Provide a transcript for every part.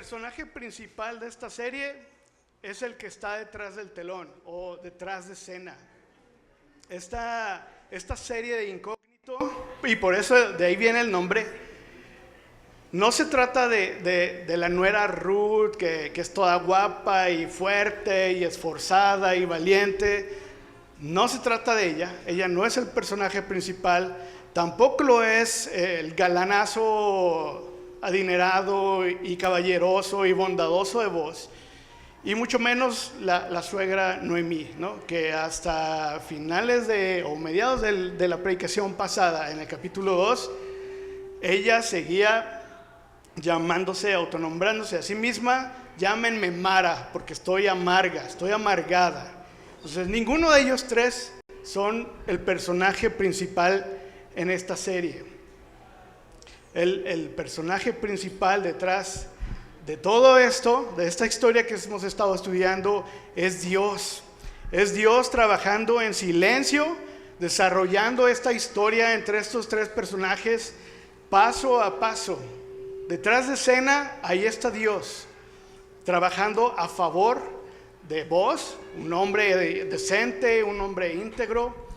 personaje principal de esta serie es el que está detrás del telón o detrás de escena. Esta serie de incógnito, y por eso de ahí viene el nombre, no se trata de la nuera Ruth, que es toda guapa y fuerte y esforzada y valiente. No se trata de ella no es el personaje principal, tampoco lo es el galanazo adinerado y caballeroso y bondadoso de Boaz, y mucho menos la suegra Noemí, ¿no? Que hasta finales o mediados de la predicación pasada, en el capítulo 2, ella seguía autonombrándose a sí misma: llámenme Mara, porque estoy amarga, estoy amargada. Entonces ninguno de ellos tres son el personaje principal en esta serie. El personaje principal detrás de todo esto, de esta historia que hemos estado estudiando, es Dios. Es Dios trabajando en silencio, desarrollando esta historia entre estos tres personajes paso a paso. Detrás de escena, ahí está Dios, trabajando a favor de Boaz, un hombre decente, un hombre íntegro,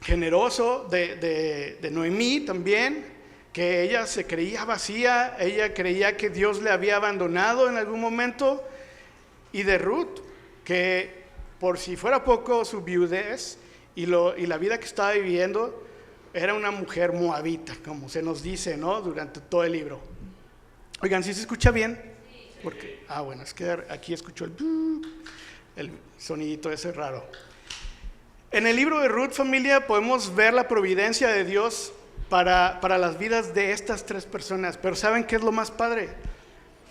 generoso, de Noemí también, que ella se creía vacía, ella creía que Dios le había abandonado en algún momento, y de Ruth, que por si fuera poco, su viudez y la vida que estaba viviendo, era una mujer moabita, como se nos dice, ¿no? Durante todo el libro. Oigan, ¿sí se escucha bien? Porque, bueno, es que aquí escucho el sonidito ese raro. En el libro de Ruth, familia, podemos ver la providencia de Dios para las vidas de estas tres personas. Pero ¿saben qué es lo más padre?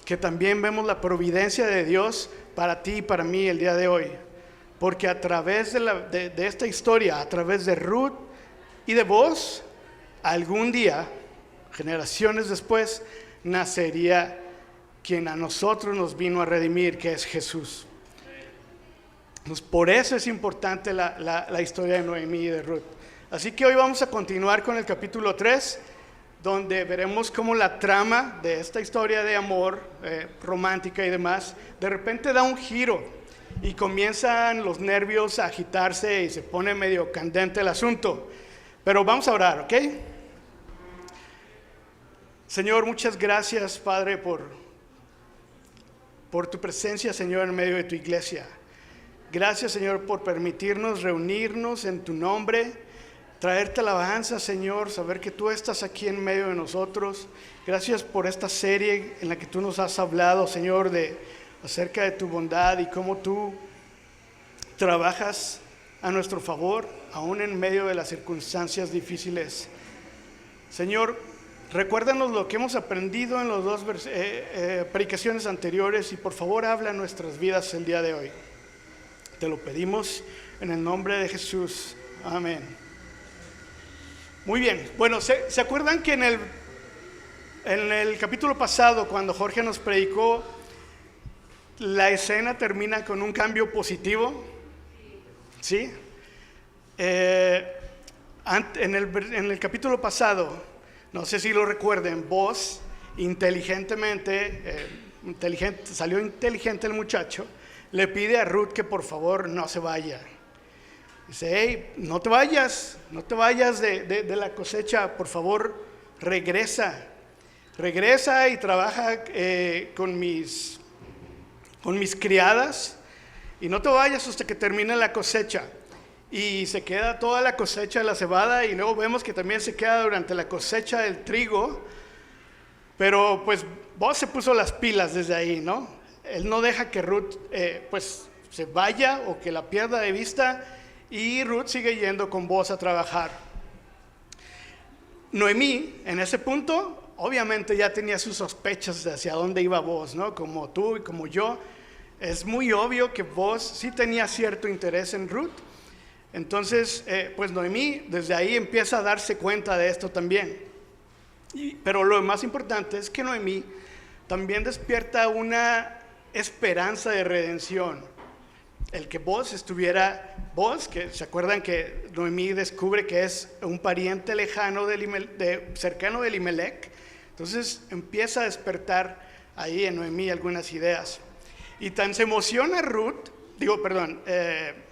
Que también vemos la providencia de Dios para ti y para mí el día de hoy. Porque a través de esta historia, a través de Ruth y de Boaz, algún día, generaciones después, nacería quien a nosotros nos vino a redimir, que es Jesús. Entonces, por eso es importante la historia de Noemí y de Ruth. Así que hoy vamos a continuar con el capítulo 3, donde veremos cómo la trama de esta historia de amor romántica y demás, de repente da un giro y comienzan los nervios a agitarse y se pone medio candente el asunto. Pero vamos a orar, ¿ok? Señor, muchas gracias, Padre, por tu presencia, Señor, en medio de tu iglesia. Gracias, Señor, por permitirnos reunirnos en tu nombre, traerte alabanza, Señor, saber que tú estás aquí en medio de nosotros. Gracias por esta serie en la que tú nos has hablado, Señor, acerca de tu bondad y cómo tú trabajas a nuestro favor, aún en medio de las circunstancias difíciles. Señor, recuérdanos lo que hemos aprendido en las dos predicaciones anteriores, y por favor habla en nuestras vidas el día de hoy. Te lo pedimos en el nombre de Jesús. Amén. Muy bien. Bueno, ¿se acuerdan que en el capítulo pasado, cuando Jorge nos predicó, la escena termina con un cambio positivo? ¿Sí? En el capítulo pasado, no sé si lo recuerden, Boaz salió inteligente el muchacho, le pide a Ruth que por favor no se vaya. Dice: hey, no te vayas de la cosecha, por favor, regresa y trabaja con mis criadas, y no te vayas hasta que termine la cosecha. Y se queda toda la cosecha de la cebada, y luego vemos que también se queda durante la cosecha del trigo. Pero pues Boaz se puso las pilas desde ahí, ¿no? Él no deja que Ruth pues se vaya o que la pierda de vista, y Ruth sigue yendo con Boaz a trabajar. Noemí, en ese punto, obviamente ya tenía sus sospechas de hacia dónde iba Boaz, ¿no? Como tú y como yo, es muy obvio que Boaz sí tenía cierto interés en Ruth. Entonces, pues Noemí desde ahí empieza a darse cuenta de esto también. Pero lo más importante es que Noemí también despierta una esperanza de redención. El que Boaz, que se acuerdan que Noemí descubre que es un pariente lejano cercano de Elimelec. Entonces empieza a despertar ahí en Noemí algunas ideas. Y tan se emociona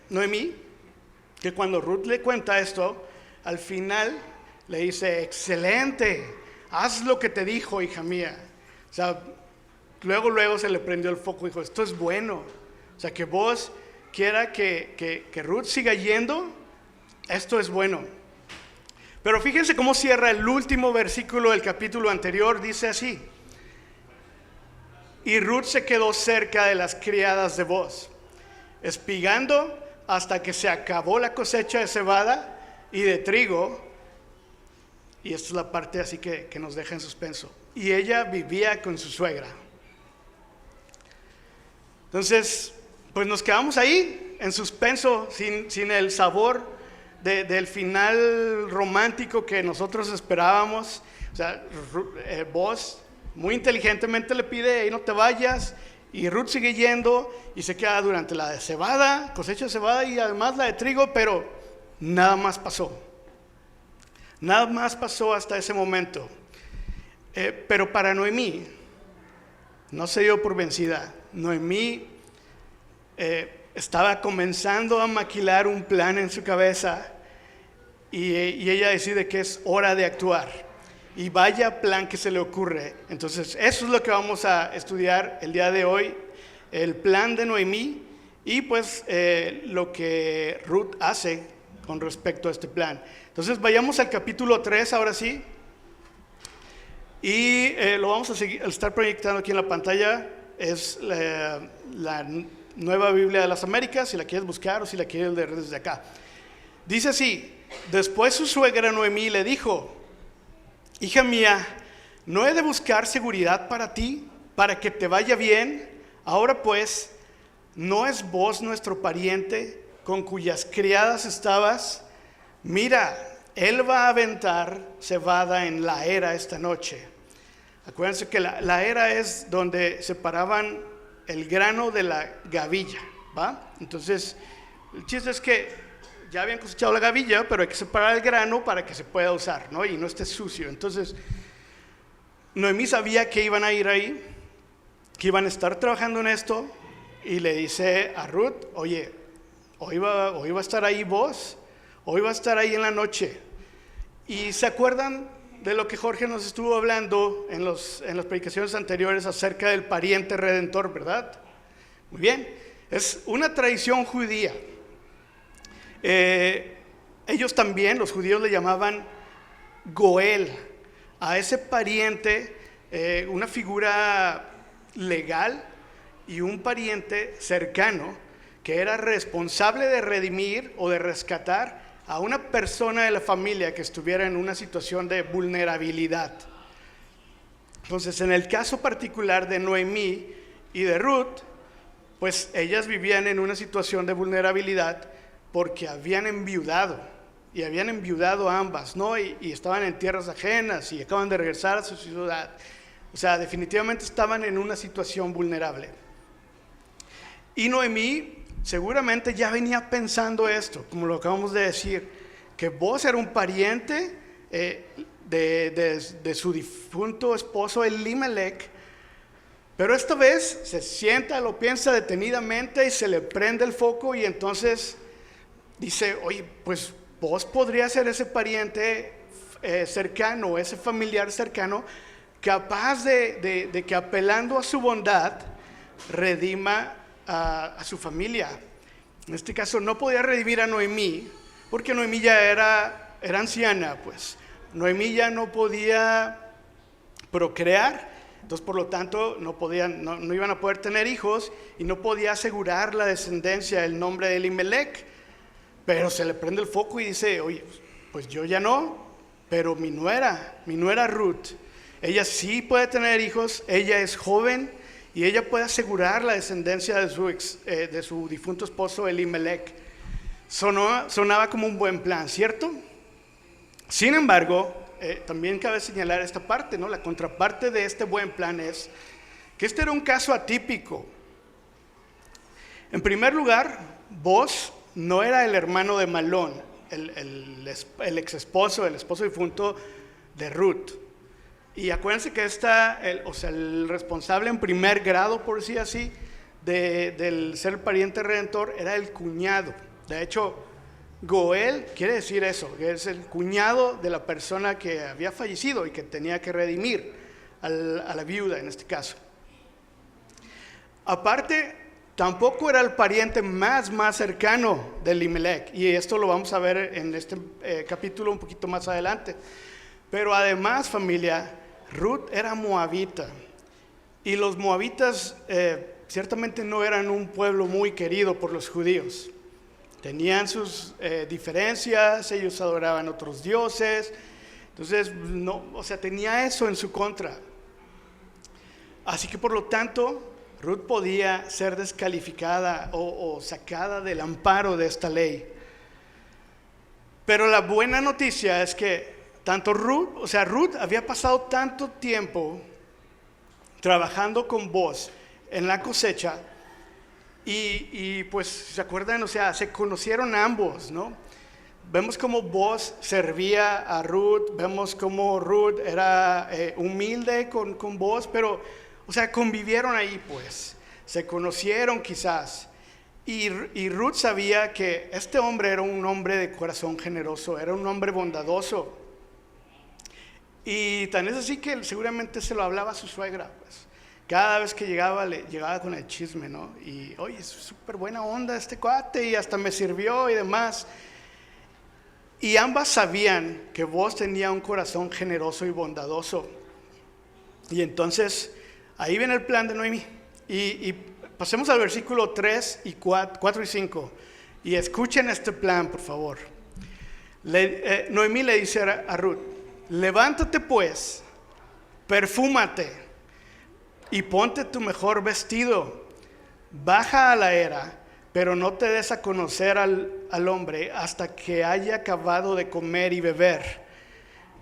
Noemí, que cuando Ruth le cuenta esto, al final le dice: excelente, haz lo que te dijo, hija mía. O sea, luego se le prendió el foco y dijo: esto es bueno. O sea, que vos quiera que Ruth siga yendo, esto es bueno. Pero fíjense cómo cierra el último versículo del capítulo anterior. Dice así: y Ruth se quedó cerca de las criadas de Booz, espigando hasta que se acabó la cosecha de cebada y de trigo. Y esta es la parte así que nos deja en suspenso. Y ella vivía con su suegra. Entonces, pues nos quedamos ahí en suspenso, sin el sabor del final romántico que nosotros esperábamos. O sea, Booz muy inteligentemente le pide: ahí no te vayas. Y Ruth sigue yendo y se queda durante la de cebada, cosecha de cebada, y además la de trigo, pero nada más pasó. Nada más pasó hasta ese momento. Pero para Noemí no se dio por vencida. Noemí estaba comenzando a maquilar un plan en su cabeza, y ella decide que es hora de actuar. Y vaya plan que se le ocurre. Entonces, eso es lo que vamos a estudiar el día de hoy: el plan de Noemí y pues lo que Ruth hace con respecto a este plan. Entonces, vayamos al capítulo 3 ahora sí. Y lo vamos a estar proyectando aquí en la pantalla. Es la Nueva Biblia de las Américas, si la quieres buscar o si la quieres leer desde acá. Dice así: después su suegra Noemí le dijo: hija mía, ¿no he de buscar seguridad para ti, para que te vaya bien? Ahora pues, ¿no es Booz nuestro pariente, con cuyas criadas estabas? Mira, él va a aventar cebada en la era esta noche. Acuérdense que la era es donde separaban el grano de la gavilla, ¿va? Entonces, el chiste es que ya habían cosechado la gavilla, pero hay que separar el grano para que se pueda usar, ¿no? Y no esté sucio. Entonces, Noemí sabía que iban a ir ahí, que iban a estar trabajando en esto, y le dice a Ruth: oye, hoy va a estar ahí Booz, hoy va a estar ahí en la noche. Y se acuerdan de lo que Jorge nos estuvo hablando en las predicaciones anteriores acerca del pariente redentor, ¿verdad? Muy bien, es una tradición judía. Ellos también, los judíos, le llamaban Goel a ese pariente, una figura legal y un pariente cercano que era responsable de redimir o de rescatar a una persona de la familia que estuviera en una situación de vulnerabilidad. Entonces, en el caso particular de Noemí y de Ruth, pues ellas vivían en una situación de vulnerabilidad porque habían enviudado, y habían enviudado ambas, ¿no? Y estaban en tierras ajenas y acaban de regresar a su ciudad. O sea, definitivamente estaban en una situación vulnerable. Y Noemí seguramente ya venía pensando esto, como lo acabamos de decir, que Booz era un pariente de su difunto esposo Elimelech. Pero esta vez se sienta, lo piensa detenidamente y se le prende el foco, y entonces dice: oye, pues Booz podría ser ese pariente cercano, ese familiar cercano, capaz de que apelando a su bondad redima a su familia. En este caso no podía redimir a Noemí, porque Noemí ya era anciana, pues Noemí ya no podía procrear. Entonces, por lo tanto, no iban a poder tener hijos, y no podía asegurar la descendencia, el nombre de Elimelech. Pero se le prende el foco y dice: oye, pues yo ya no, pero mi nuera Ruth, ella sí puede tener hijos, ella es joven y ella puede asegurar la descendencia de su difunto esposo Elimelech. Sonaba como un buen plan, ¿cierto? Sin embargo, también cabe señalar esta parte, ¿no? La contraparte de este buen plan es que este era un caso atípico. En primer lugar, Booz no era el hermano de Malón, el ex esposo, el esposo difunto de Ruth. Y acuérdense que el responsable en primer grado, por decir así, del ser pariente redentor era el cuñado. De hecho, Goel quiere decir eso, que es el cuñado de la persona que había fallecido y que tenía que redimir a la viuda en este caso. Aparte, tampoco era el pariente más cercano de Elimelech, y esto lo vamos a ver en este capítulo un poquito más adelante. Pero además, familia, Ruth era moabita, y los moabitas ciertamente no eran un pueblo muy querido por los judíos. Tenían sus diferencias, ellos adoraban otros dioses, entonces tenía eso en su contra. Así que por lo tanto, Ruth podía ser descalificada o sacada del amparo de esta ley. Pero la buena noticia es que Ruth había pasado tanto tiempo trabajando con Boaz en la cosecha, y pues se acuerdan, se conocieron ambos, ¿no? Vemos cómo Boaz servía a Ruth, vemos cómo Ruth era humilde con Boaz, pero convivieron ahí, pues, se conocieron quizás, y Ruth sabía que este hombre era un hombre de corazón generoso, era un hombre bondadoso, y tan es así que seguramente se lo hablaba a su suegra, pues. Cada vez que llegaba con el chisme, ¿no? Y, oye, es súper buena onda este cuate, y hasta me sirvió y demás. Y ambas sabían que Boaz tenía un corazón generoso y bondadoso. Y entonces, ahí viene el plan de Noemí. Y pasemos al versículo 3 y 4 y 5. Y escuchen este plan, por favor. Noemí le dice a Ruth: levántate pues, perfúmate y ponte tu mejor vestido, baja a la era, pero no te des a conocer al hombre hasta que haya acabado de comer y beber.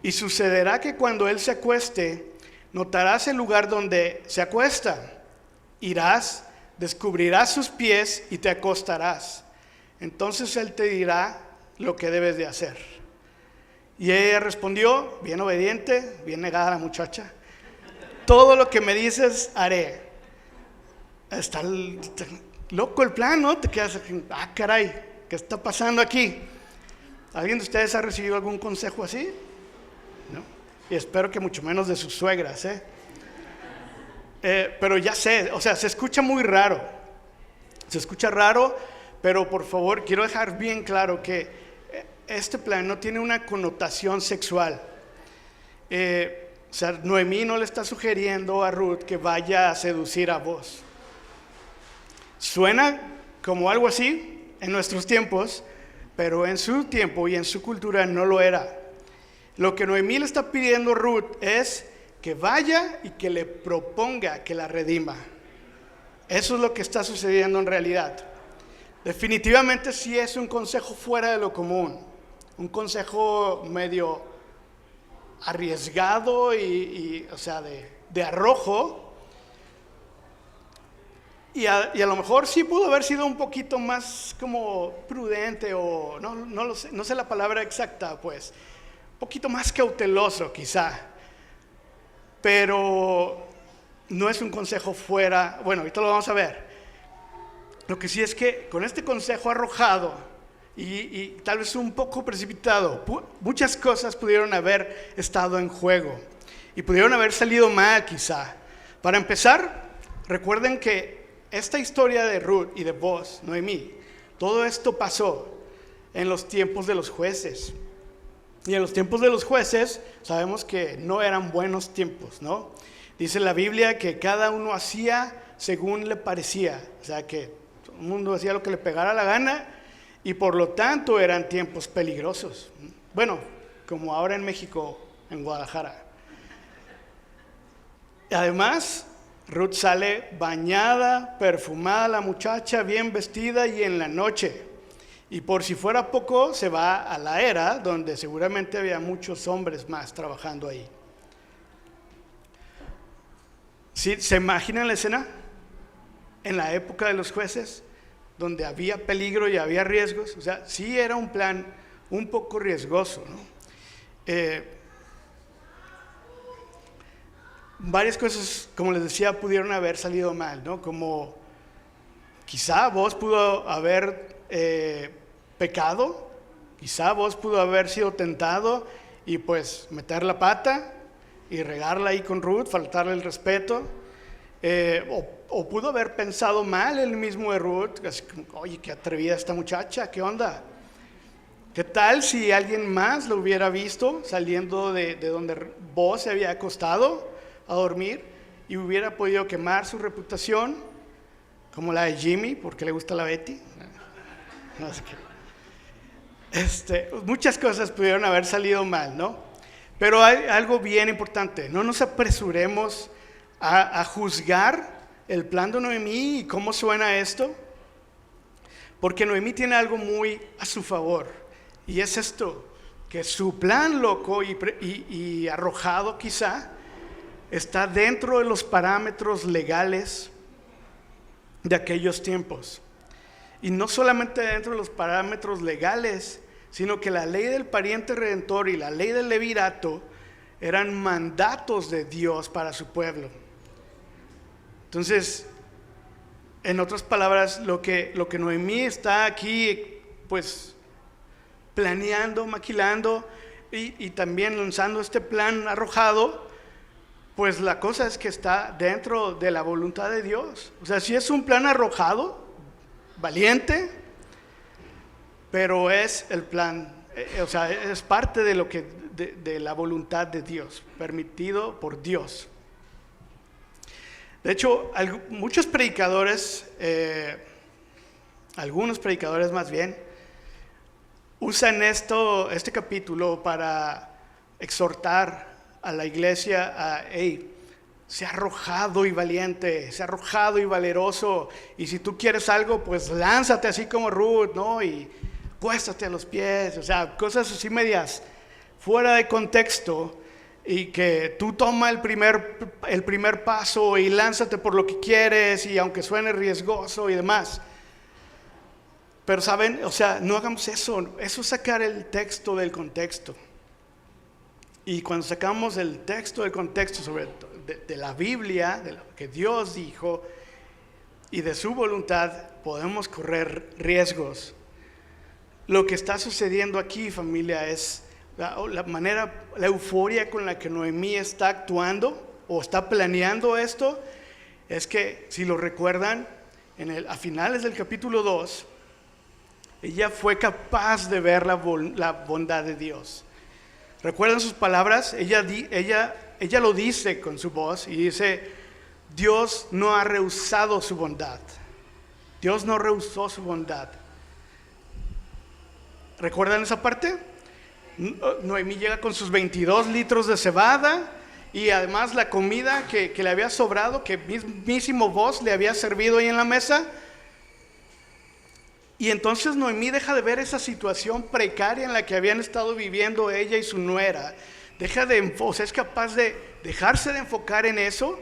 Y sucederá que cuando él se acueste, notarás el lugar donde se acuesta. Irás, descubrirás sus pies y te acostarás. Entonces él te dirá lo que debes de hacer. Y ella respondió, bien obediente, bien negada la muchacha: todo lo que me dices haré. Está loco el plan, ¿no? Te quedas aquí, caray, ¿qué está pasando aquí? ¿Alguien de ustedes ha recibido algún consejo así? ¿No? Y espero que mucho menos de sus suegras, pero ya sé, se escucha muy raro. Se escucha raro, pero por favor, quiero dejar bien claro que este plan no tiene una connotación sexual. Noemí no le está sugiriendo a Ruth que vaya a seducir a Boaz. Suena como algo así en nuestros tiempos, pero en su tiempo y en su cultura no lo era. Lo que Noemí le está pidiendo a Ruth es que vaya y que le proponga que la redima. Eso es lo que está sucediendo en realidad. Definitivamente sí es un consejo fuera de lo común, un consejo medio arriesgado y de arrojo, y a lo mejor sí pudo haber sido un poquito más como prudente, o no lo sé, no sé la palabra exacta, pues un poquito más cauteloso quizá, pero no es un consejo fuera. Bueno, ahorita lo vamos a ver. Lo que sí es que con este consejo arrojado y tal vez un poco precipitado, muchas cosas pudieron haber estado en juego y pudieron haber salido mal quizá. Para empezar, recuerden que esta historia de Ruth y de Boaz, Noemí, todo esto pasó en los tiempos de los jueces. Y en los tiempos de los jueces sabemos que no eran buenos tiempos, ¿no? Dice la Biblia que cada uno hacía según le parecía, que todo el mundo hacía lo que le pegara la gana, y por lo tanto eran tiempos peligrosos. Bueno, como ahora en México, en Guadalajara. Además, Ruth sale bañada, perfumada la muchacha, bien vestida, y en la noche. Y por si fuera poco, se va a la era, donde seguramente había muchos hombres más trabajando ahí. ¿Sí? ¿Se imaginan la escena? En la época de los jueces, donde había peligro y había riesgos. Sí era un plan un poco riesgoso, ¿no? varias cosas, como les decía, pudieron haber salido mal, ¿no? Como quizá vos pudo haber pecado, quizá vos pudo haber sido tentado y pues meter la pata y regarla ahí con Ruth, faltarle el respeto. O pudo haber pensado mal el mismo de Ruth, así como, oye, qué atrevida esta muchacha, ¿qué onda? ¿Qué tal si alguien más lo hubiera visto saliendo de donde vos se había acostado a dormir y hubiera podido quemar su reputación, como la de Jimmy, porque le gusta la Betty? No sé qué. Muchas cosas pudieron haber salido mal, ¿no? Pero hay algo bien importante, no nos apresuremos a juzgar el plan de Noemí y cómo suena esto, porque Noemí tiene algo muy a su favor, y es esto, que su plan loco y arrojado quizá está dentro de los parámetros legales de aquellos tiempos. Y no solamente dentro de los parámetros legales, sino que la ley del pariente redentor y la ley del levirato eran mandatos de Dios para su pueblo. Entonces, en otras palabras, lo que Noemí está aquí, pues, planeando, maquilando y también lanzando este plan arrojado, pues la cosa es que está dentro de la voluntad de Dios. O sea, sí es un plan arrojado, valiente, pero es el plan, o sea, es parte de lo que de la voluntad de Dios, permitido por Dios. De hecho, muchos predicadores, algunos predicadores más bien, usan este capítulo para exhortar a la iglesia a, hey, sea arrojado y valiente, sea arrojado y valeroso, y si tú quieres algo, pues lánzate así como Ruth, ¿no? Y acuéstate a los pies, o sea, cosas así medias fuera de contexto, y que tú toma el primer paso y lánzate por lo que quieres, y aunque suene riesgoso y demás. Pero saben, o sea, no hagamos eso es sacar el texto del contexto. Y cuando sacamos el texto del contexto sobre de la Biblia, de lo que Dios dijo y de su voluntad, podemos correr riesgos. Lo que está sucediendo aquí, familia, es la manera, la euforia con la que Noemí está actuando o está planeando esto, es que, si lo recuerdan, a finales del capítulo 2, ella fue capaz de ver la bondad de Dios. ¿Recuerdan sus palabras? Ella lo dice con su voz y dice: Dios no ha rehusado su bondad. Dios no rehusó su bondad. ¿Recuerdan esa parte? Noemí llega con sus 22 litros de cebada y además la comida que le había sobrado, que mismísimo Boaz le había servido ahí en la mesa. Y entonces Noemí deja de ver esa situación precaria en la que habían estado viviendo ella y su nuera. O sea, es capaz de dejarse de enfocar en eso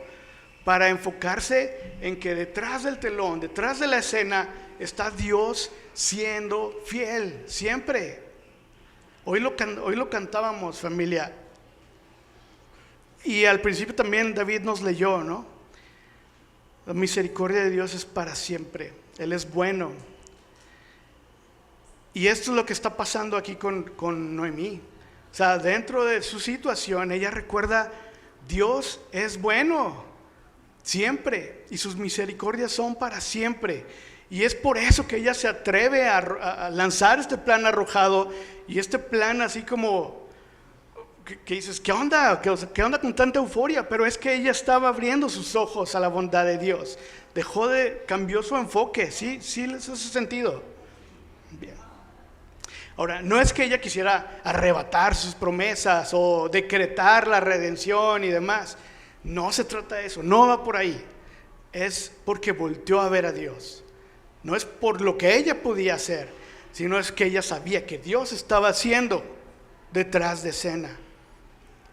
para enfocarse en que detrás del telón, detrás de la escena, está Dios siendo fiel siempre. Hoy lo cantábamos, familia. Y al principio también David nos leyó, ¿no? La misericordia de Dios es para siempre. Él es bueno. Y esto es lo que está pasando aquí con Noemí. O sea, dentro de su situación, ella recuerda: Dios es bueno siempre y sus misericordias son para siempre. Y es por eso que ella se atreve a lanzar este plan arrojado, y este plan así como que dices: ¿qué onda? ¿Qué onda con tanta euforia? Pero es que ella estaba abriendo sus ojos a la bondad de Dios. Cambió su enfoque. Sí les hace sentido. Bien. Ahora, no es que ella quisiera arrebatar sus promesas o decretar la redención y demás. No se trata de eso, no va por ahí. Es porque volteó a ver a Dios. No es por lo que ella podía hacer, sino es que ella sabía que Dios estaba haciendo detrás de escena,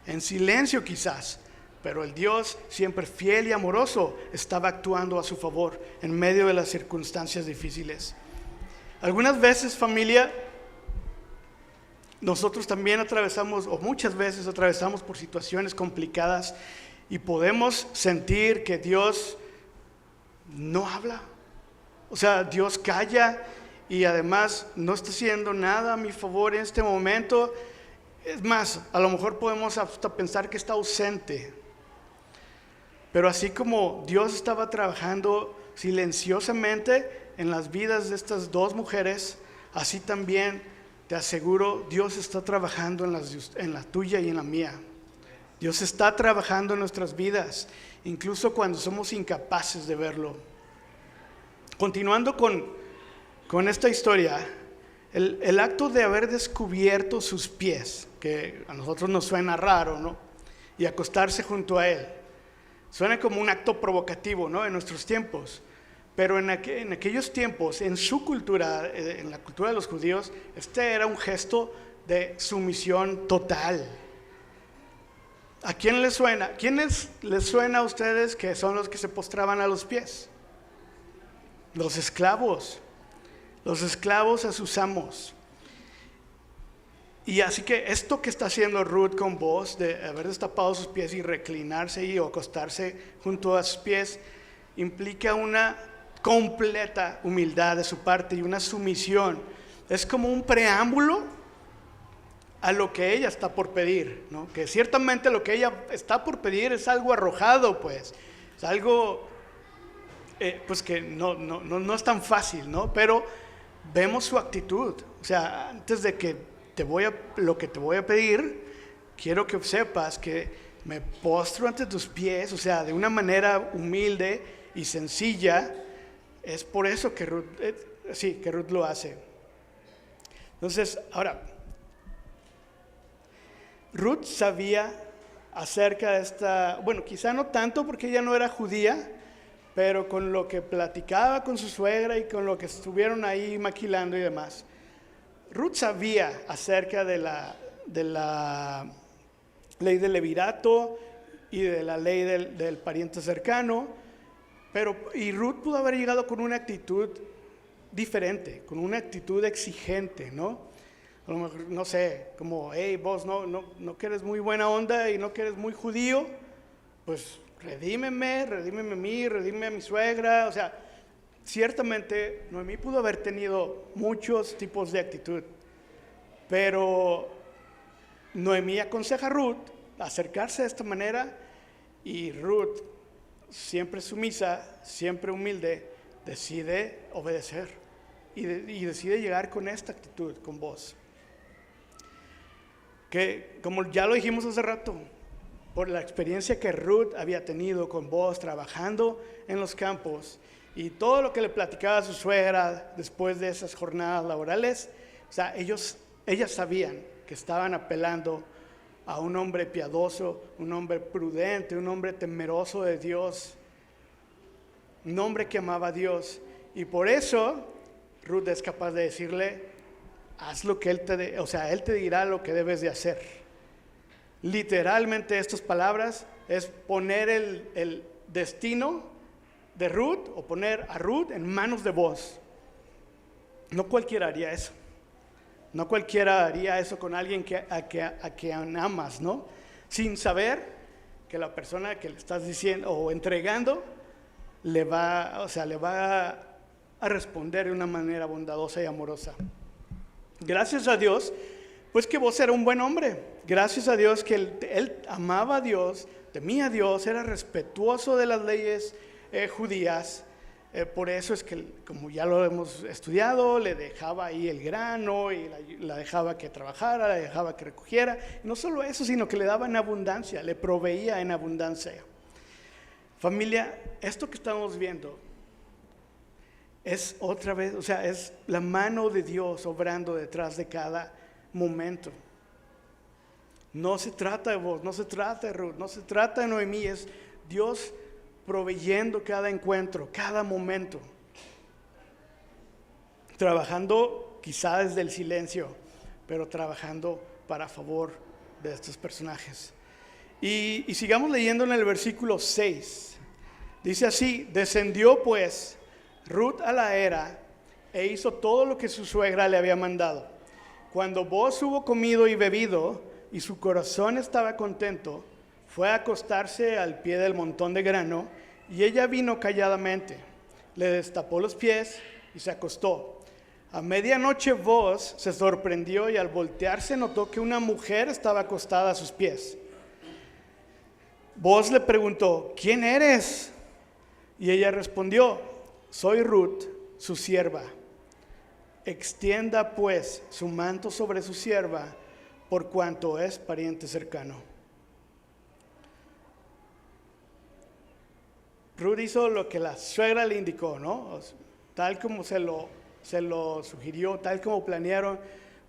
en silencio quizás, pero el Dios siempre fiel y amoroso estaba actuando a su favor en medio de las circunstancias difíciles. Algunas veces, familia, nosotros también atravesamos, o muchas veces atravesamos por situaciones complicadas, y podemos sentir que Dios no habla. O sea, Dios calla y además no está haciendo nada a mi favor en este momento. Es más, a lo mejor podemos hasta pensar que está ausente. Pero así como Dios estaba trabajando silenciosamente en las vidas de estas dos mujeres, así también te aseguro, Dios está trabajando en la tuya y en la mía. Dios está trabajando en nuestras vidas, incluso cuando somos incapaces de verlo. Continuando con esta historia, el acto de haber descubierto sus pies, que a nosotros nos suena raro, ¿no? Y acostarse junto a él, suena como un acto provocativo, ¿no? En nuestros tiempos. Pero en aquellos tiempos, en su cultura, en la cultura de los judíos, este era un gesto de sumisión total. ¿A quién les suena? ¿Quiénes les suena a ustedes que son los que se postraban a los pies? Los esclavos a sus amos. Y así que esto que está haciendo Ruth con vos, de haber destapado sus pies y reclinarse y acostarse junto a sus pies, implica una completa humildad de su parte y una sumisión. Es como un preámbulo a lo que ella está por pedir, ¿no? Que ciertamente lo que ella está por pedir es algo arrojado, pues, es algo pues que no es tan fácil, ¿no? Pero vemos su actitud. O sea, antes de que lo que te voy a pedir, quiero que sepas que me postro ante tus pies, o sea, de una manera humilde y sencilla. Es por eso que Ruth lo hace. Entonces, ahora, Ruth sabía acerca de esta, bueno, quizá no tanto porque ella no era judía, pero con lo que platicaba con su suegra y con lo que estuvieron ahí maquilando y demás, Ruth sabía acerca de la ley del levirato y de la ley del pariente cercano. Y Ruth pudo haber llegado con una actitud diferente, con una actitud exigente, ¿no? A lo mejor, no sé, como, hey, vos no que eres muy buena onda y no que eres muy judío, pues redímeme a mí, redime a mi suegra. O sea, ciertamente Noemí pudo haber tenido muchos tipos de actitud, pero Noemí aconseja a Ruth acercarse de esta manera y Ruth, siempre sumisa, siempre humilde, decide obedecer y decide llegar con esta actitud con vos. Que como ya lo dijimos hace rato, por la experiencia que Ruth había tenido con vos trabajando en los campos y todo lo que le platicaba a su suegra después de esas jornadas laborales, o sea, ellas sabían que estaban apelando a un hombre piadoso, un hombre prudente, un hombre temeroso de Dios, un hombre que amaba a Dios. Y por eso Ruth es capaz de decirle, haz lo que él te dirá lo que debes de hacer. Literalmente estas palabras es poner el destino de Ruth o poner a Ruth en manos de vos. No cualquiera haría eso. No cualquiera haría eso con alguien a quien amas, ¿no? Sin saber que la persona que le estás diciendo o entregando le va a responder de una manera bondadosa y amorosa. Gracias a Dios, pues que vos eras un buen hombre. Gracias a Dios que él amaba a Dios, temía a Dios, era respetuoso de las leyes judías. Por eso es que, como ya lo hemos estudiado, le dejaba ahí el grano y la dejaba que trabajara, la dejaba que recogiera. Y no solo eso, sino que le daba en abundancia, le proveía en abundancia. Familia, esto que estamos viendo es otra vez, o sea, es la mano de Dios obrando detrás de cada momento. No se trata de vos, no se trata de Ruth, no se trata de Noemí, es Dios proveyendo cada encuentro, cada momento, trabajando quizá desde el silencio, pero trabajando para favor de estos personajes. Y sigamos leyendo en el versículo 6. Dice así: descendió pues Ruth a la era e hizo todo lo que su suegra le había mandado. Cuando Booz hubo comido y bebido y su corazón estaba contento, fue a acostarse al pie del montón de grano, y ella vino calladamente, le destapó los pies y se acostó. A medianoche Booz se sorprendió y al voltearse notó que una mujer estaba acostada a sus pies. Booz le preguntó: ¿quién eres? Y ella respondió: soy Ruth, su sierva. Extienda pues su manto sobre su sierva, por cuanto es pariente cercano. Ruth hizo lo que la suegra le indicó, ¿no? Tal como se lo sugirió, tal como planearon.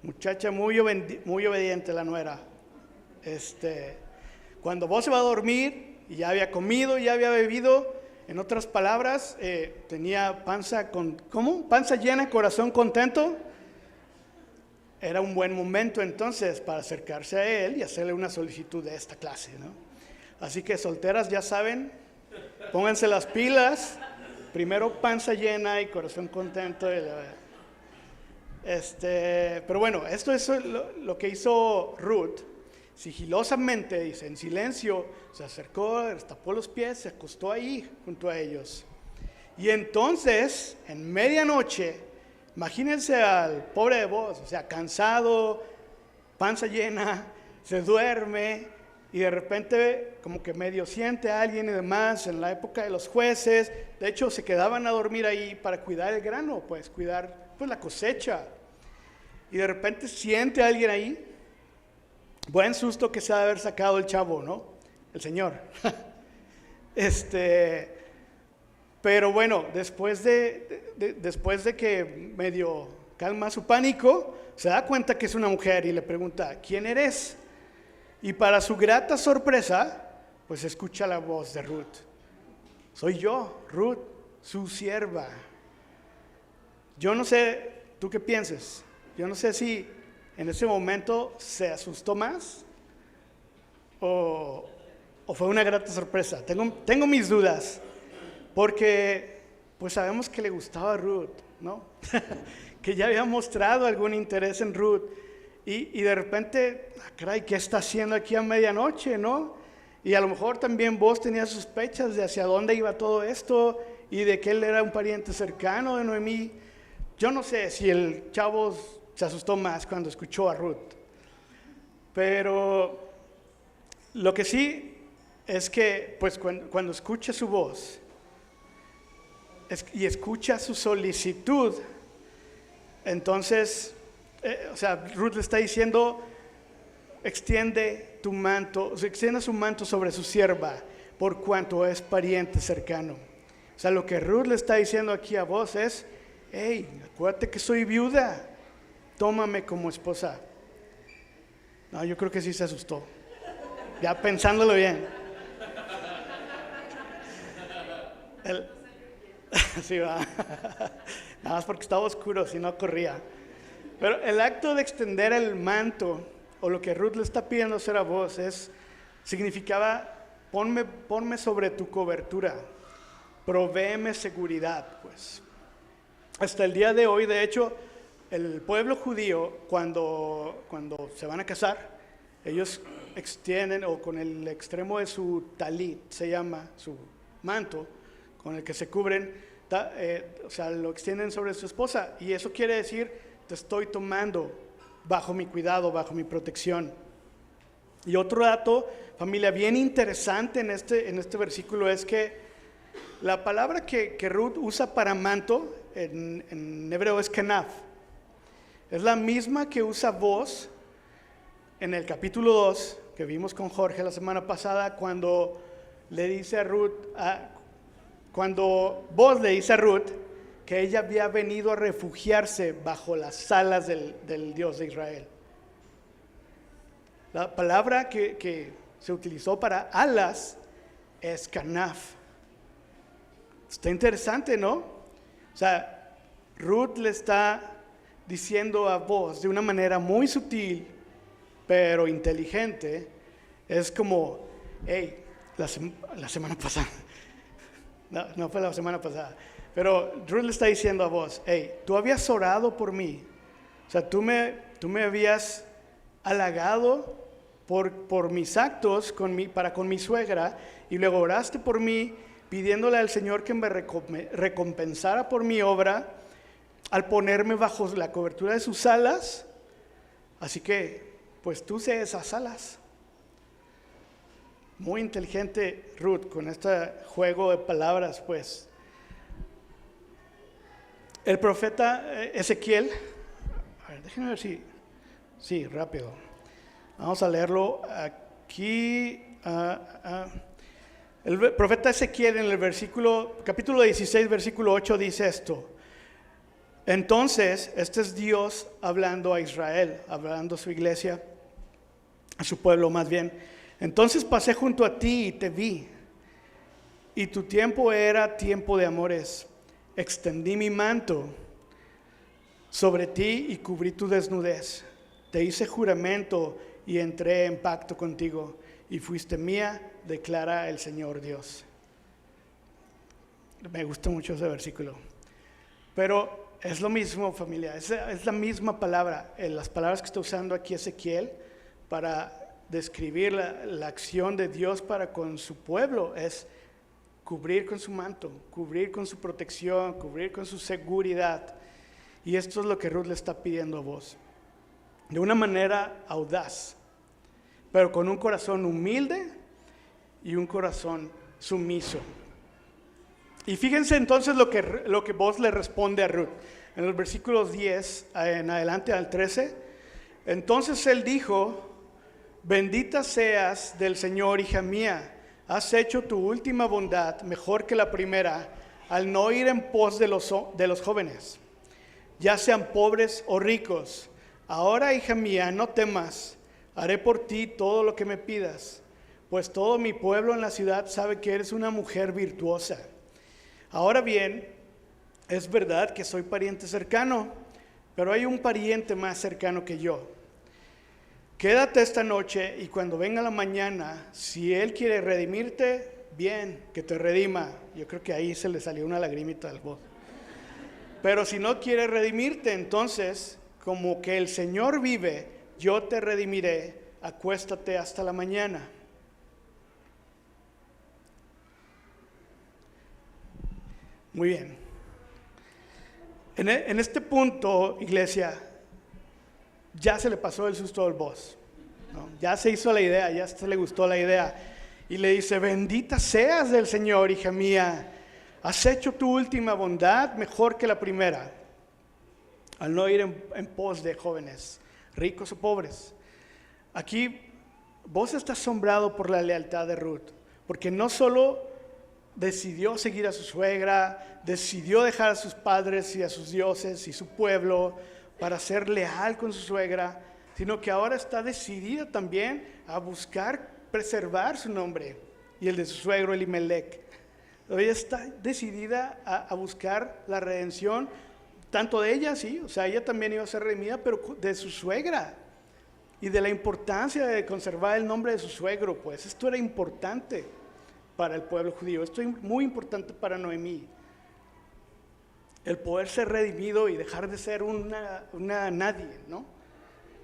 Muchacha muy obediente la nuera. Cuando Booz se va a dormir y ya había comido, ya había bebido, en otras palabras, tenía panza llena, corazón contento. Era un buen momento entonces para acercarse a él y hacerle una solicitud de esta clase, ¿no? Así que solteras ya saben, pónganse las pilas. Primero panza llena y corazón contento. Pero bueno, esto es lo que hizo Ruth. Sigilosamente, dice, en silencio, se acercó, destapó los pies, se acostó ahí junto a ellos. Y entonces, en medianoche, imagínense al pobre de Booz, o sea, cansado, panza llena, se duerme y de repente como que medio siente a alguien y demás. En la época de los jueces, de hecho, se quedaban a dormir ahí para cuidar el grano, pues cuidar la cosecha. Y de repente siente a alguien ahí. Buen susto que se ha de haber sacado el chavo, ¿no? El señor. Pero bueno, después de que medio calma su pánico, se da cuenta que es una mujer y le pregunta: ¿quién eres? Y para su grata sorpresa, pues escucha la voz de Ruth. Soy yo, Ruth, su sierva. Yo no sé, ¿tú qué piensas? Yo no sé si en ese momento se asustó más o fue una grata sorpresa. Tengo mis dudas, porque pues sabemos que le gustaba a Ruth, ¿no? Que ya había mostrado algún interés en Ruth, y de repente, caray, ¿qué está haciendo aquí a medianoche, no? Y a lo mejor también vos tenías sospechas de hacia dónde iba todo esto y de que él era un pariente cercano de Noemí. Yo no sé si el chavo se asustó más cuando escuchó a Ruth, pero lo que sí es que pues cuando escucha su voz y escucha su solicitud, entonces, Ruth le está diciendo: extiende tu manto, extienda su manto sobre su sierva, por cuanto es pariente cercano. O sea, lo que Ruth le está diciendo aquí a Booz es: hey, acuérdate que soy viuda, tómame como esposa. No, yo creo que sí se asustó, ya pensándolo bien. Sí, va. Nada más porque estaba oscuro, si no corría. Pero el acto de extender el manto, o lo que Ruth le está pidiendo hacer a Booz, significaba: ponme sobre tu cobertura, provéeme seguridad, pues. Hasta el día de hoy, de hecho, el pueblo judío, cuando se van a casar, ellos extienden, o con el extremo de su talit, se llama su manto, con el que se cubren, lo extienden sobre su esposa, y eso quiere decir: te estoy tomando bajo mi cuidado, bajo mi protección. Y otro dato, familia, bien interesante en este versículo es que la palabra que Ruth usa para manto en hebreo es kenaf. Es la misma que usa Booz en el capítulo 2, que vimos con Jorge la semana pasada, cuando le dice a Ruth, cuando Booz le dice a Ruth que ella había venido a refugiarse bajo las alas del Dios de Israel. La palabra que se utilizó para alas es kanaf. Está interesante, ¿no? O sea, Ruth le está diciendo a Booz de una manera muy sutil, pero inteligente. Es como: hey, la semana pasada, no fue la semana pasada, pero Ruth le está diciendo a Booz: hey, tú habías orado por mí, o sea, tú me habías halagado por mis actos para con mi suegra, y luego oraste por mí pidiéndole al Señor que me recompensara por mi obra al ponerme bajo la cobertura de sus alas. Así que, pues tú sé esas alas. Muy inteligente Ruth con este juego de palabras, pues. El profeta Ezequiel, a ver, déjenme ver sí, rápido. Vamos a leerlo aquí. El profeta Ezequiel en el capítulo 16, versículo 8 dice esto. Entonces, este es Dios hablando a Israel, hablando a su iglesia, a su pueblo más bien. Entonces pasé junto a ti y te vi, y tu tiempo era tiempo de amores. Extendí mi manto sobre ti y cubrí tu desnudez. Te hice juramento y entré en pacto contigo, y fuiste mía, declara el Señor Dios. Me gusta mucho ese versículo. Pero es lo mismo, familia, es la misma palabra. Las palabras que está usando aquí Ezequiel para describir la acción de Dios para con su pueblo es cubrir con su manto, cubrir con su protección, cubrir con su seguridad. Y esto es lo que Ruth le está pidiendo a vos. De una manera audaz, pero con un corazón humilde y un corazón sumiso. Y fíjense entonces lo que vos le responde a Ruth. En los versículos 10 en adelante al 13. Entonces él dijo: bendita seas del Señor, hija mía. Has hecho tu última bondad mejor que la primera, al no ir en pos de los jóvenes, ya sean pobres o ricos. Ahora, hija mía, no temas. Haré por ti todo lo que me pidas, pues todo mi pueblo en la ciudad sabe que eres una mujer virtuosa. Ahora bien, es verdad que soy pariente cercano, pero hay un pariente más cercano que yo. Quédate esta noche y cuando venga la mañana, si él quiere redimirte, bien, que te redima. Yo creo que ahí se le salió una lagrimita al voz. Pero si no quiere redimirte, entonces, como que el Señor vive, yo te redimiré, acuéstate hasta la mañana. Muy bien. En este punto, iglesia, ya se le pasó el susto al boss, ¿no? Ya se hizo la idea, ya se le gustó la idea. Y le dice: bendita seas del Señor, hija mía. Has hecho tu última bondad mejor que la primera, al no ir en pos de jóvenes, ricos o pobres. Aquí vos estás asombrado por la lealtad de Ruth, porque no solo decidió seguir a su suegra, decidió dejar a sus padres y a sus dioses y su pueblo para ser leal con su suegra, sino que ahora está decidida también a buscar preservar su nombre y el de su suegro Elimelech. Ella está decidida a buscar la redención, tanto de ella, sí, o sea, ella también iba a ser redimida, pero de su suegra, y de la importancia de conservar el nombre de su suegro. Pues esto era importante para el pueblo judío, esto es muy importante para Noemí, el poder ser redimido y dejar de ser una nadie, ¿no?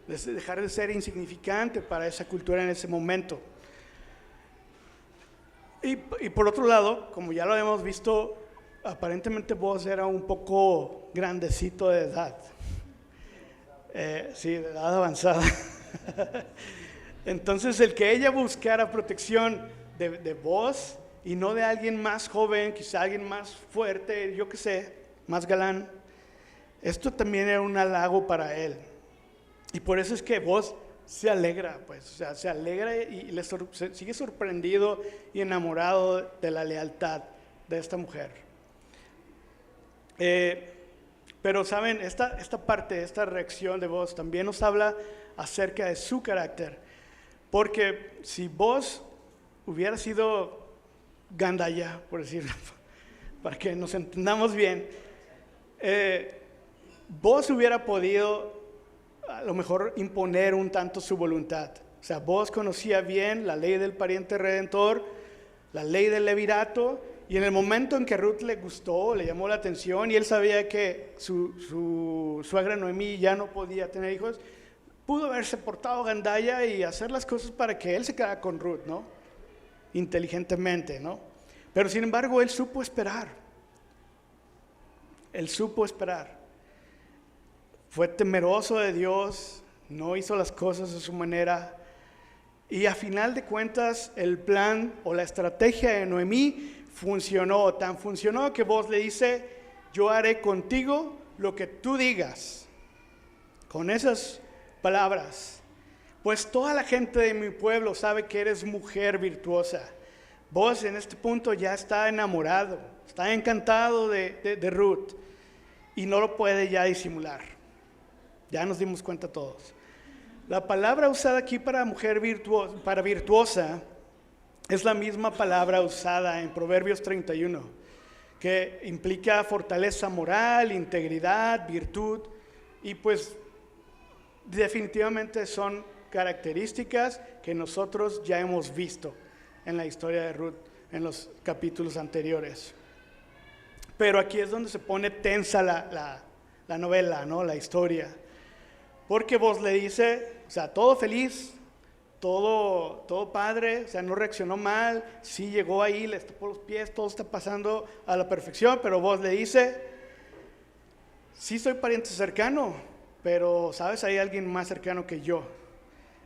Dejar de ser insignificante para esa cultura en ese momento. Y por otro lado, como ya lo hemos visto, aparentemente vos era un poco grandecito de edad, sí, de edad avanzada. Entonces el que ella buscara protección de vos y no de alguien más joven, quizá alguien más fuerte, yo qué sé, más galán, esto también era un halago para él. Y por eso es que vos se alegra, pues, o sea, se alegra y sigue sorprendido y enamorado de la lealtad de esta mujer. Pero saben, esta parte, esta reacción de vos también nos habla acerca de su carácter, porque si vos hubiera sido gandalla, por decirlo, para que nos entendamos bien, vos hubiera podido a lo mejor imponer un tanto su voluntad. O sea, vos conocía bien la ley del pariente redentor, la ley del levirato, y en el momento en que Ruth le gustó, le llamó la atención, y él sabía que su suegra Noemí ya no podía tener hijos, pudo haberse portado gandalla y hacer las cosas para que él se quedara con Ruth, ¿no? Inteligentemente, ¿no? Pero sin embargo, él supo esperar. Él supo esperar. Fue temeroso de Dios, no hizo las cosas a su manera. Y a final de cuentas, el plan o la estrategia de Noemí funcionó. Tan funcionó que Booz le dice: yo haré contigo lo que tú digas. Con esas palabras, pues toda la gente de mi pueblo sabe que eres mujer virtuosa. Vos en este punto ya está enamorado, está encantado de Ruth y no lo puede ya disimular. Ya nos dimos cuenta todos. La palabra usada aquí para mujer virtuosa es la misma palabra usada en Proverbios 31, que implica fortaleza moral, integridad, virtud, y pues definitivamente son características que nosotros ya hemos visto en la historia de Ruth en los capítulos anteriores. Pero aquí es donde se pone tensa la novela, ¿no? La historia. Porque Booz le dice, o sea, todo feliz, todo padre, o sea, no reaccionó mal, sí llegó ahí, le tocó los pies, todo está pasando a la perfección, pero Booz le dice: sí soy pariente cercano, pero sabes, hay alguien más cercano que yo.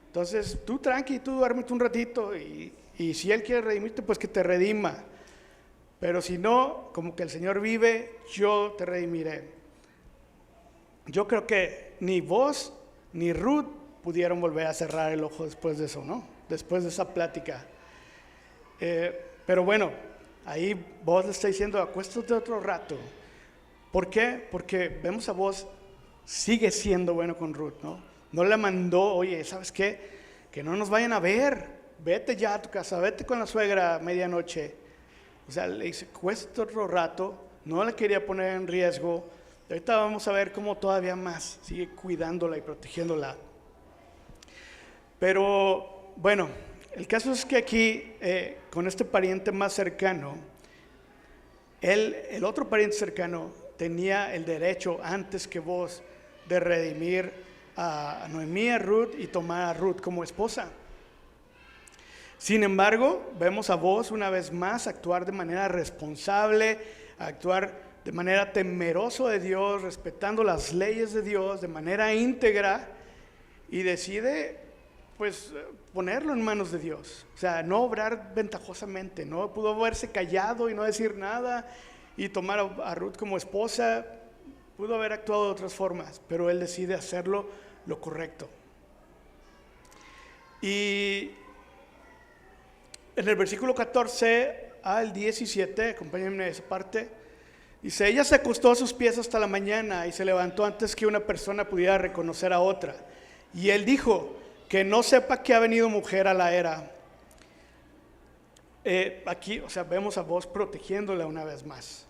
Entonces, tú tranqui, tú duérmete un ratito y si él quiere redimirte, pues que te redima. Pero si no, como que el Señor vive, yo te redimiré. Yo creo que ni vos ni Ruth pudieron volver a cerrar el ojo después de eso, ¿no? Después de esa plática. Pero bueno, ahí Booz le está diciendo: acuéstate otro rato. ¿Por qué? Porque vemos a Booz sigue siendo bueno con Ruth, ¿no? No le mandó: oye, ¿sabes qué? Que no nos vayan a ver, vete ya a tu casa, vete con la suegra a medianoche. O sea, le dice: acuéstate otro rato, no la quería poner en riesgo. Ahorita vamos a ver cómo todavía más sigue cuidándola y protegiéndola. Pero bueno, el caso es que aquí, con este pariente más cercano, el otro pariente cercano tenía el derecho, antes que Booz, de redimir a Noemí, a Ruth, y tomar a Ruth como esposa. Sin embargo, vemos a Booz una vez más actuar de manera responsable, actuar de manera temeroso de Dios, respetando las leyes de Dios, de manera íntegra, y decide pues ponerlo en manos de Dios. O sea, no obrar ventajosamente, no pudo haberse callado y no decir nada y tomar a Ruth como esposa. Pudo haber actuado de otras formas, pero él decide hacerlo lo correcto. Y en el versículo 14 al 17, acompáñenme a esa parte, dice: ella se acostó a sus pies hasta la mañana y se levantó antes que una persona pudiera reconocer a otra. Y él dijo: que no sepa que ha venido mujer a la era. Aquí, o sea, vemos a Booz protegiéndola una vez más,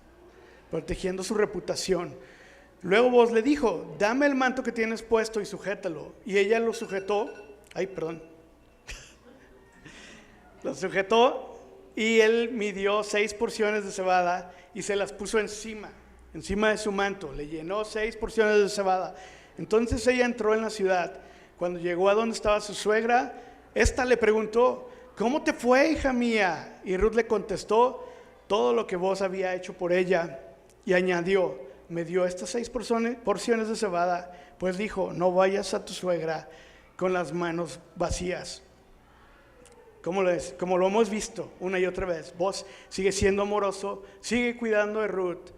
protegiendo su reputación. Luego Booz le dijo: dame el manto que tienes puesto y sujétalo. Y ella lo sujetó, lo sujetó, y él midió 6 porciones de cebada y se las puso encima de su manto. Le llenó 6 porciones de cebada. Entonces ella entró en la ciudad. Cuando llegó a donde estaba su suegra, ésta le preguntó: ¿cómo te fue, hija mía? Y Ruth le contestó todo lo que Booz había hecho por ella, y añadió: me dio estas 6 porciones de cebada, pues dijo: no vayas a tu suegra con las manos vacías. Como lo hemos visto una y otra vez, Booz sigue siendo amoroso, sigue cuidando de Ruth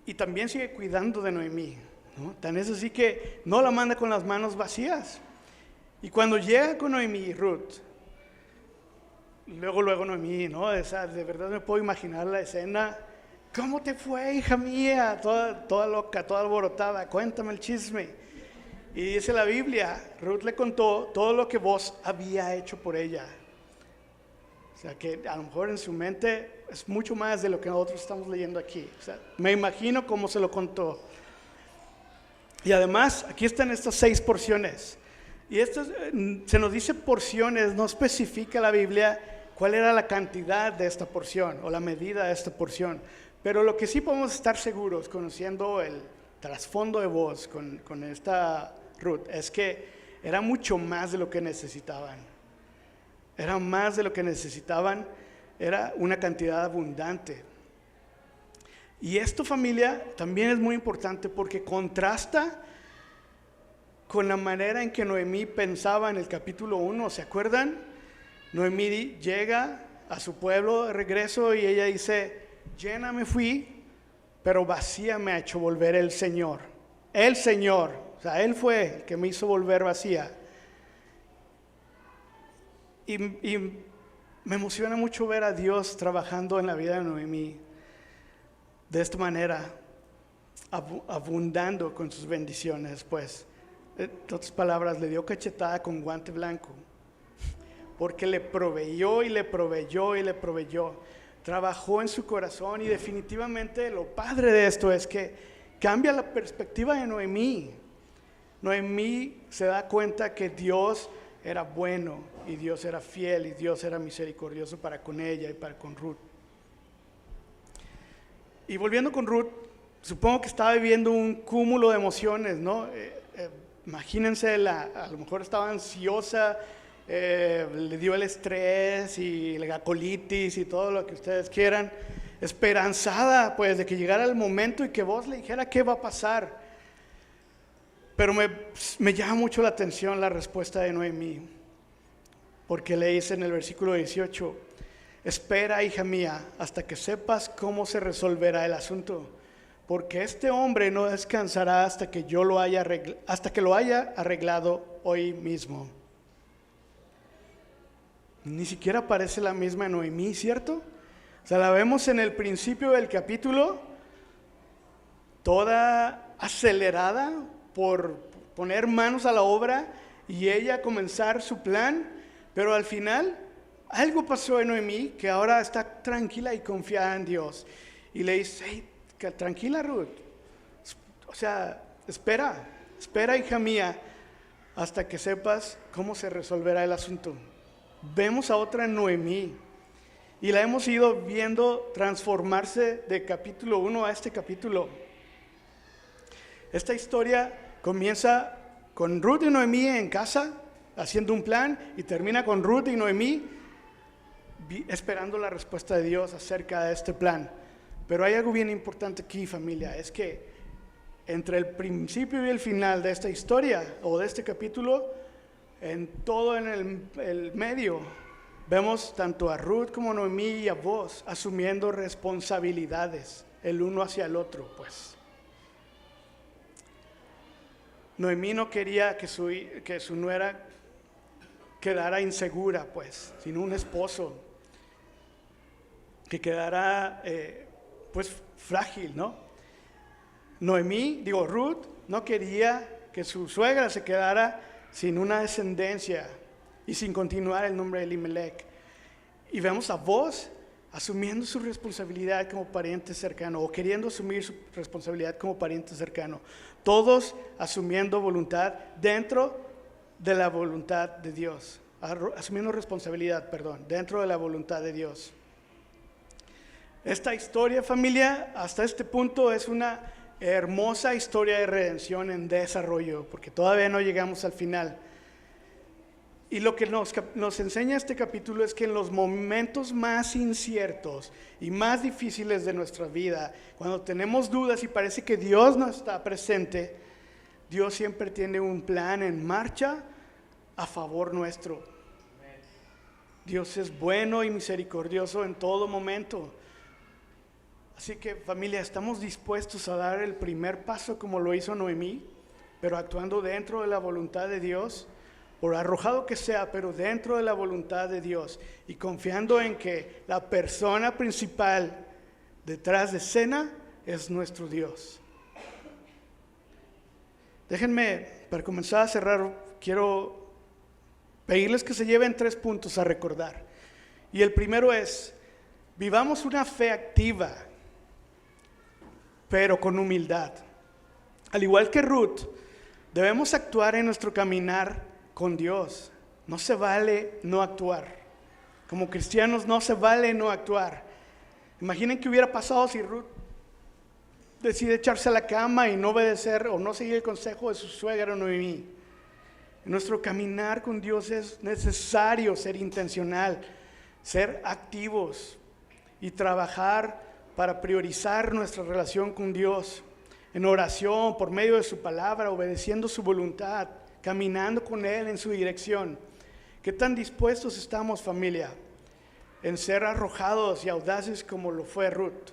y también sigue cuidando de Noemí, ¿no? Tan es así que no la manda con las manos vacías. Y cuando llega con Noemí y Ruth, luego Noemí, ¿no? De verdad me puedo imaginar la escena. ¿Cómo te fue, hija mía? Toda loca, toda alborotada, cuéntame el chisme. Y dice la Biblia, Ruth le contó todo lo que Booz había hecho por ella. O sea que a lo mejor en su mente es mucho más de lo que nosotros estamos leyendo aquí. O sea, me imagino cómo se lo contó. Y además, aquí están estas 6 porciones. Y esto se nos dice porciones, no especifica la Biblia cuál era la cantidad de esta porción o la medida de esta porción. Pero lo que sí podemos estar seguros, conociendo el trasfondo de Booz con esta Ruth, es que era mucho más de lo que necesitaban. Era más de lo que necesitaban, era una cantidad abundante. Y esto, familia, también es muy importante porque contrasta con la manera en que Noemí pensaba en el capítulo 1. ¿Se acuerdan? Noemí llega a su pueblo de regreso y ella dice: llena me fui, pero vacía me ha hecho volver el Señor. El Señor, o sea, Él fue el que me hizo volver vacía. Y me emociona mucho ver a Dios trabajando en la vida de Noemí de esta manera, abundando con sus bendiciones. Pues, en otras palabras, le dio cachetada con guante blanco, porque le proveyó y le proveyó y le proveyó. Trabajó en su corazón, y definitivamente lo padre de esto es que cambia la perspectiva de Noemí. Noemí se da cuenta que Dios era bueno y Dios era fiel y Dios era misericordioso para con ella y para con Ruth. Y volviendo con Ruth, supongo que estaba viviendo un cúmulo de emociones, ¿no? Imagínense, a lo mejor estaba ansiosa, le dio el estrés y la colitis y todo lo que ustedes quieran, esperanzada pues de que llegara el momento y que vos le dijera qué va a pasar. Pero me llama mucho la atención la respuesta de Noemí, porque le dice en el versículo 18: espera, hija mía, hasta que sepas cómo se resolverá el asunto, porque este hombre no descansará hasta que lo haya arreglado hoy mismo. Ni siquiera parece la misma Noemí, ¿cierto? O sea, la vemos en el principio del capítulo, toda acelerada por poner manos a la obra y ella comenzar su plan, pero al final algo pasó en Noemí que ahora está tranquila y confiada en Dios. Y le dice: hey, tranquila Ruth, o sea, espera, hija mía, hasta que sepas cómo se resolverá el asunto. Vemos a otra Noemí y la hemos ido viendo transformarse de capítulo 1 a este capítulo. Esta historia comienza con Ruth y Noemí en casa haciendo un plan y termina con Ruth y Noemí esperando la respuesta de Dios acerca de este plan. Pero hay algo bien importante aquí, familia, es que entre el principio y el final de esta historia o de este capítulo, en todo en el medio, vemos tanto a Ruth como a Noemí y a Boaz asumiendo responsabilidades el uno hacia el otro, pues. Noemí no quería que su nuera quedara insegura, pues, sin un esposo, que quedara pues frágil, ¿no? Ruth no quería que su suegra se quedara sin una descendencia y sin continuar el nombre de Elimelech. Y vemos a Boaz asumiendo su responsabilidad como pariente cercano, o queriendo asumir su responsabilidad como pariente cercano. Todos asumiendo voluntad dentro de la voluntad de Dios, asumiendo responsabilidad, dentro de la voluntad de Dios. Esta historia, familia, hasta este punto es una hermosa historia de redención en desarrollo, porque todavía no llegamos al final. Y lo que nos enseña este capítulo es que en los momentos más inciertos y más difíciles de nuestra vida, cuando tenemos dudas y parece que Dios no está presente, Dios siempre tiene un plan en marcha a favor nuestro. Dios es bueno y misericordioso en todo momento. Así que, familia, estamos dispuestos a dar el primer paso como lo hizo Noemí, pero actuando dentro de la voluntad de Dios, por arrojado que sea, pero dentro de la voluntad de Dios, y confiando en que la persona principal detrás de escena es nuestro Dios. Déjenme, para comenzar a cerrar, quiero pedirles que se lleven 3 puntos a recordar. Y el primero es: vivamos una fe activa, pero con humildad. Al igual que Ruth, debemos actuar en nuestro caminar con Dios. No se vale no actuar. Como cristianos no se vale no actuar. Imaginen qué hubiera pasado si Ruth decide echarse a la cama y no obedecer o no seguir el consejo de su suegra Noemí. En nuestro caminar con Dios es necesario ser intencional, ser activos y trabajar para priorizar nuestra relación con Dios en oración, por medio de su palabra, obedeciendo su voluntad, caminando con Él en su dirección. ¿Qué tan dispuestos estamos, familia, en ser arrojados y audaces como lo fue Ruth?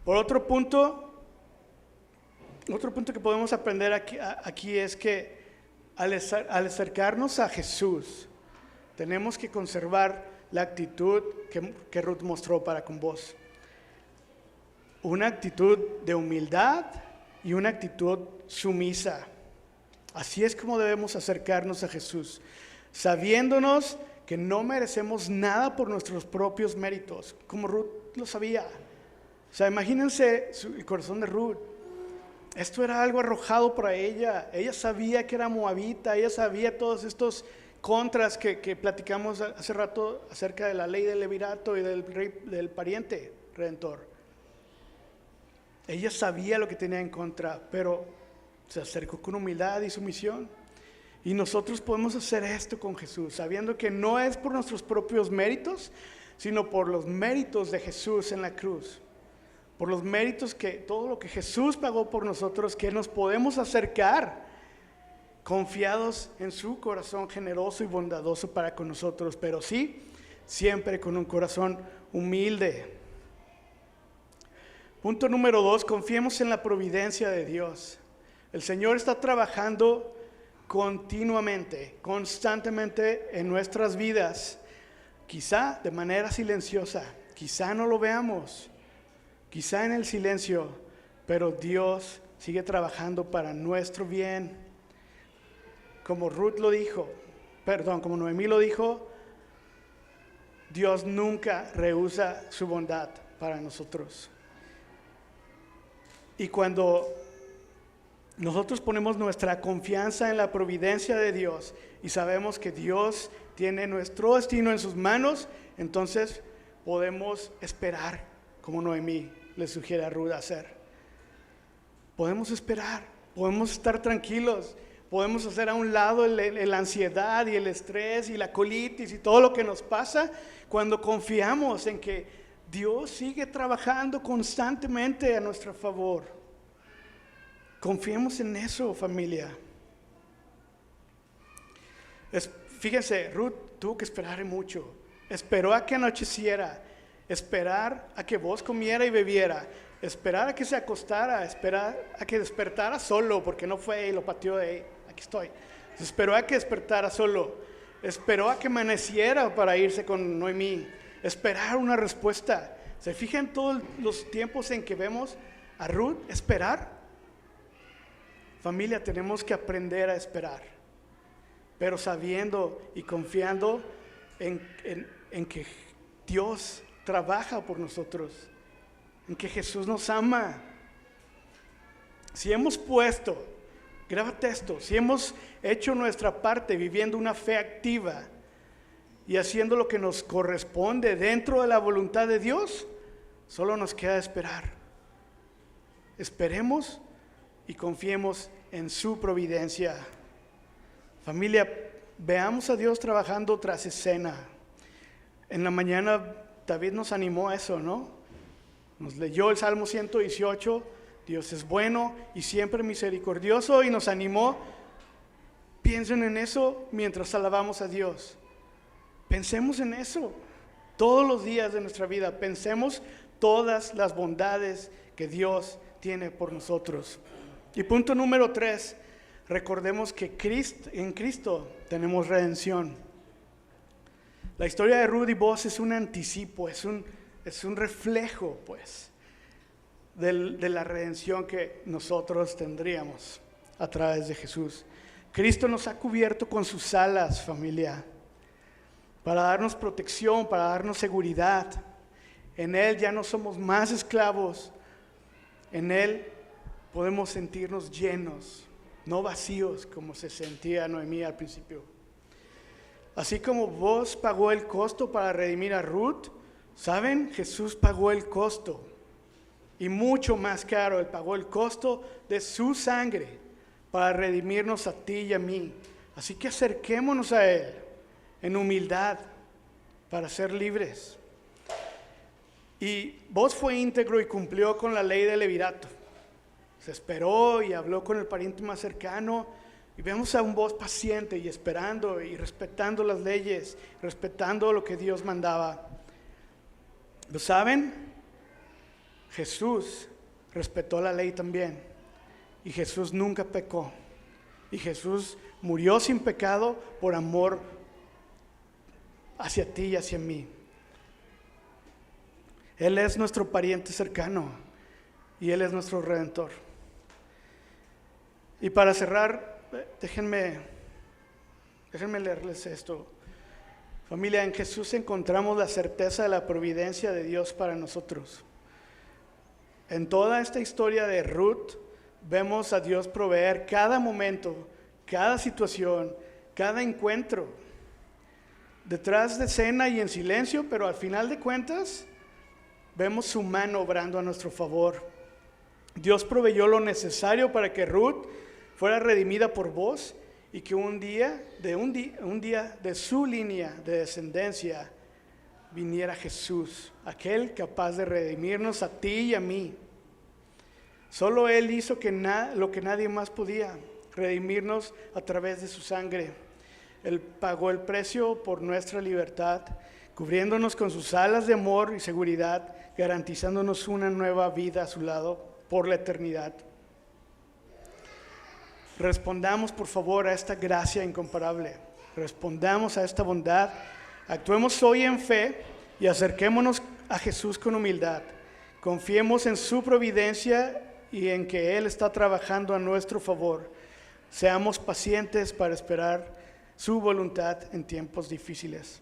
Por otro punto que podemos aprender aquí es que al acercarnos a Jesús, tenemos que conservar la actitud que Ruth mostró para con vos. Una actitud de humildad y una actitud sumisa. Así es como debemos acercarnos a Jesús, sabiéndonos que no merecemos nada por nuestros propios méritos, como Ruth lo sabía. O sea, imagínense el corazón de Ruth. Esto era algo arrojado para ella. Ella sabía que era moabita, ella sabía todos estos contras que platicamos hace rato acerca de la ley del levirato y del pariente redentor. Ella sabía lo que tenía en contra, pero se acercó con humildad y sumisión. Y nosotros podemos hacer esto con Jesús, sabiendo que no es por nuestros propios méritos, sino por los méritos de Jesús en la cruz. Por los méritos que todo lo que Jesús pagó por nosotros, que nos podemos acercar confiados en su corazón generoso y bondadoso para con nosotros, pero sí, siempre con un corazón humilde. Punto número 2, confiemos en la providencia de Dios. El Señor está trabajando continuamente, constantemente en nuestras vidas, quizá de manera silenciosa, quizá no lo veamos, quizá en el silencio, pero Dios sigue trabajando para nuestro bien. Como como Noemí lo dijo, Dios nunca rehúsa su bondad para nosotros. Y cuando nosotros ponemos nuestra confianza en la providencia de Dios y sabemos que Dios tiene nuestro destino en sus manos, entonces podemos esperar, como Noemí le sugiere a Ruth hacer. Podemos esperar, podemos estar tranquilos, podemos hacer a un lado la ansiedad y el estrés y la colitis y todo lo que nos pasa cuando confiamos en que Dios sigue trabajando constantemente a nuestro favor. Confiemos en eso, familia. Fíjense, Ruth tuvo que esperar mucho. Esperó a que anocheciera, esperar a que vos comiera y bebiera, esperar a que se acostara, esperar a que despertara solo, porque no fue y lo pateó de ahí, aquí estoy. Esperó a que despertara solo, esperó a que amaneciera para irse con Noemí, esperar una respuesta. ¿Se fijan todos los tiempos en que vemos a Ruth esperar? Familia, tenemos que aprender a esperar, pero sabiendo y confiando en que Dios trabaja por nosotros, en que Jesús nos ama. Si hemos grábate esto, si hemos hecho nuestra parte viviendo una fe activa y haciendo lo que nos corresponde dentro de la voluntad de Dios, solo nos queda esperar. Esperemos y confiemos en su providencia. Familia, veamos a Dios trabajando tras escena. En la mañana David nos animó a eso, ¿no? Nos leyó el Salmo 118, Dios es bueno y siempre misericordioso, y nos animó. Piensen en eso mientras alabamos a Dios. Pensemos en eso todos los días de nuestra vida. Pensemos todas las bondades que Dios tiene por nosotros. Y punto número 3, recordemos que en Cristo tenemos redención. La historia de Ruth y Boaz es un anticipo, es un reflejo, pues, de la redención que nosotros tendríamos a través de Jesús. Cristo nos ha cubierto con sus alas, familia, para darnos protección, para darnos seguridad. En Él ya no somos más esclavos. En Él podemos sentirnos llenos, no vacíos como se sentía Noemí al principio. Así como Boaz pagó el costo para redimir a Ruth, ¿saben? Jesús pagó el costo, y mucho más caro. Él pagó el costo de su sangre para redimirnos a ti y a mí, Así que acerquémonos a Él en humildad para ser libres. Y Boz fue íntegro y cumplió con la ley del levirato. Se esperó y habló con el pariente más cercano. Y vemos a un Boz paciente y esperando y respetando las leyes, respetando lo que Dios mandaba. ¿Lo saben? Jesús respetó la ley también. Y Jesús nunca pecó. Y Jesús murió sin pecado por amor hacia ti y hacia mí. Él es nuestro pariente cercano y Él es nuestro Redentor. Y para cerrar, déjenme leerles esto. Familia, en Jesús encontramos la certeza de la providencia de Dios para nosotros. En toda esta historia de Ruth, vemos a Dios proveer cada momento, cada situación, cada encuentro. Detrás de escena y en silencio, pero al final de cuentas, vemos su mano obrando a nuestro favor. Dios proveyó lo necesario para que Ruth fuera redimida por Boz y que un día de su línea de descendencia viniera Jesús, aquel capaz de redimirnos a ti y a mí. Solo Él hizo lo que nadie más podía, redimirnos a través de su sangre. Él pagó el precio por nuestra libertad, cubriéndonos con sus alas de amor y seguridad, garantizándonos una nueva vida a su lado por la eternidad. Respondamos por favor a esta gracia incomparable, respondamos a esta bondad, actuemos hoy en fe y acerquémonos a Jesús con humildad. Confiemos en su providencia y en que Él está trabajando a nuestro favor. Seamos pacientes para esperar su voluntad en tiempos difíciles.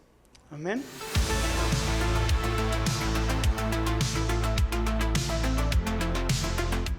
Amén.